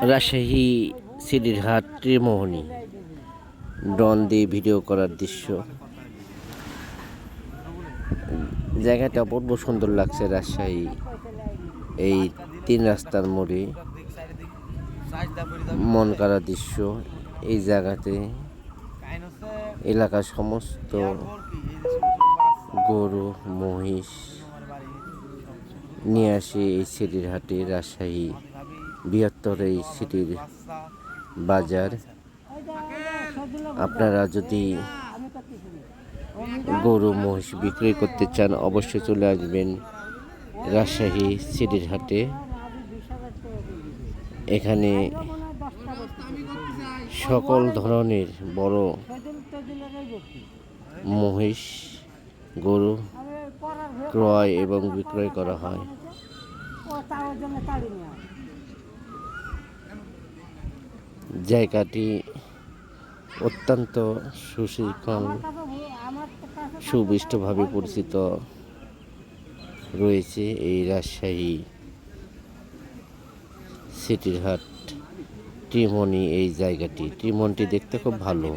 রাজশাহী সিটির হাট ত্রিমোহনী ড্রোন দিয়ে ভিডিও করার দৃশ্য। জায়গাটা অপূর্ব সুন্দর লাগছে। রাজশাহী এই 3 রাস্তার মোড়ে মন কাড়া দৃশ্য। এই জায়গাতে এলাকার সমস্ত গরু মহিষ নিয়ে আসে এই সিটির হাটে। রাজশাহী বৃহত্তর এই সিটির বাজার। আপনারা যদি গরু মহিষ বিক্রয় করতে চান অবশ্যই চলে আসবেন রাজশাহী সিটির হাটে। এখানে সকল ধরনের বড় মহিষ গরু ক্রয় এবং বিক্রয় করা হয়। জায়গাটি অত্যন্ত সুশৃঙ্খল সুবিষ্টভাবে পরিচিত রয়েছে এই রাজশাহী সিটির হাট ত্রিমোহনী। এই জায়গাটি ত্রিমোহনীটি দেখতে খুব ভালো।